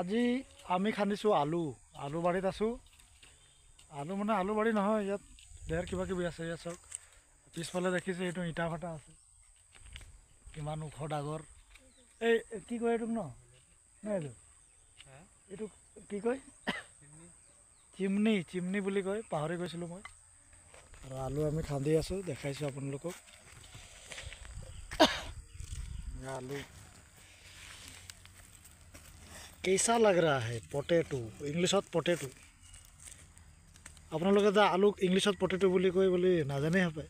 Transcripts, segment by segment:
আজি আমি খান্দিছোঁ আলু বাৰীত আছোঁ। আলু মানে আলু বাৰী নহয়, ইয়াত ঢেৰ কিবা কিবি আছে। ইয়াত চাওক, পিছফালে দেখিছে এইটো ইটা ভাটা আছে, কিমান ওখ ডাগৰ। এই কি কয় এইটোক ন এইটো এইটো কি কয়, চিমনি বুলি কয়, পাহৰি গৈছিলোঁ মই। আৰু আলু আমি খান্দি আছোঁ, দেখাইছোঁ আপোনালোকক। आलू कैसा लग रहा है? पोटेटो इंग्लिशत पोटेटो। আপোনালোকে যে আলুক ইংলিছত পটেটো বুলি কয় বুলি নাজানে হবে।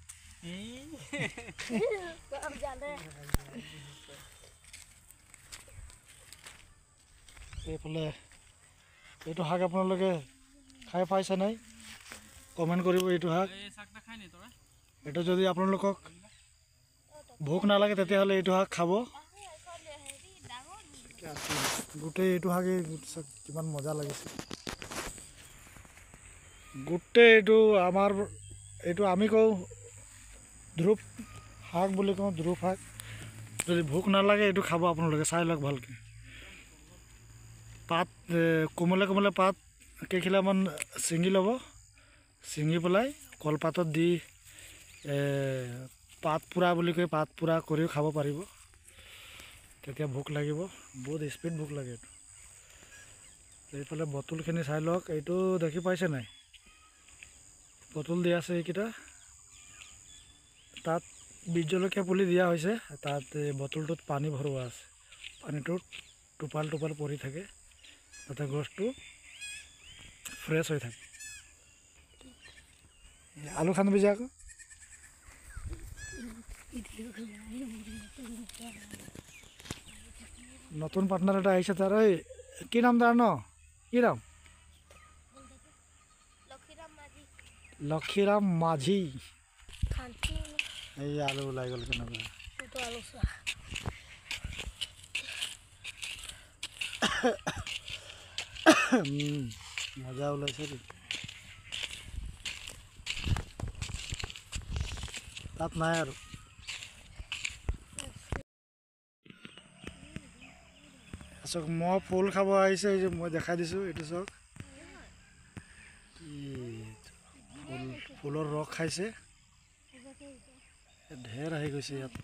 এইফালে এইটো শাক আপোনালোকে খাই পাইছে নাই? কমেণ্ট কৰিব এইটো শাক। এইটো যদি আপোনালোকক ভোক নালাগে তেতিয়াহ'লে এইটো শাক খাব। গোটেই এইটো শাকে কিমান মজা লাগিছে। গোটেই এইটো আমাৰ এইটো আমি কওঁ ধ্ৰুৱ শাক বুলি কওঁ, ধ্ৰুৱ শাক। যদি ভোক নালাগে এইটো খাব আপোনালোকে, চাই লওক ভালকৈ। পাত কোমলে কোমলে পাত কেইখিলামান ছিঙি ল'ব, ছিঙি পেলাই কলপাতত দি পাত পোৰা বুলি কয়, পাত পোৰা কৰিও খাব পাৰিব। তেতিয়া ভোক লাগিব, বহুত স্পীড ভোক লাগে এইটো। এইফালে বটলখিনি চাই লওক, এইটো দেখি পাইছে নাই? বটল দিয়া আছে এইকেইটা, তাত বীজ জলকীয়া পুলি দিয়া হৈছে। তাত বটলটোত পানী ভৰোৱা আছে, পানীটোত টোপাল টোপাল পৰি থাকে, যাতে গছটো ফ্ৰেছ হৈ থাকে। আলু খান্দিবি যে আকৌ। নতুন পাৰ্টনাৰ এটা আহিছে তাৰ। এই কি নাম তাৰ ন? কি নাম? লক্ষীৰাম মাঝি। এই আলু ওলাই গ'ল কেনেকুৱা। মজা ওলাইছে দেই। তাত নাই আৰু। চাওক, মই ফুল খাব আহিছে, এই যে মই দেখাই দিছোঁ, এইটো চাওক। ফুলৰ ৰস খাইছে, ঢেৰ আহি গৈছে ইয়াত।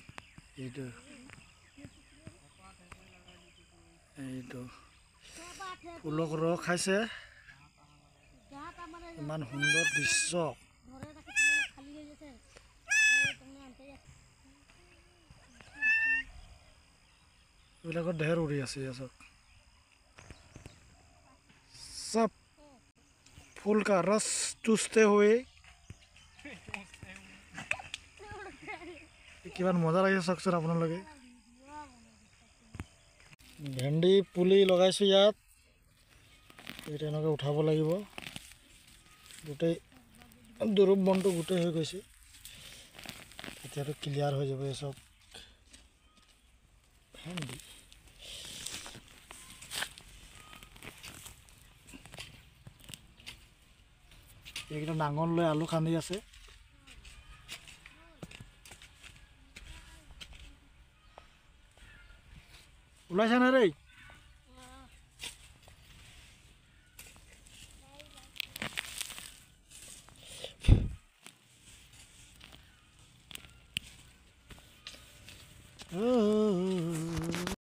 এইটো ফুলৰ ৰস খাইছে, ইমান সুন্দৰ দৃশ্য। এইবিলাকত ঢেৰ উৰি আছে ইয়াত চাওক। सब फूल का रस चूसते हुए কিমান মজা লাগিছে চাওকচোন আপোনালোকে। ভেন্দি পুলি লগাইছোঁ ইয়াত, এই তেনেকৈ উঠাব লাগিব। গোটেই দৰৱ বনটো গোটেই হৈ গৈছে, এতিয়াতো ক্লিয়াৰ হৈ যাব। এই চব ভেন্দি এইকেইটা ডাঙৰ লৈ আলু খান্দি আছে। ওলাইছে নাই ৰে?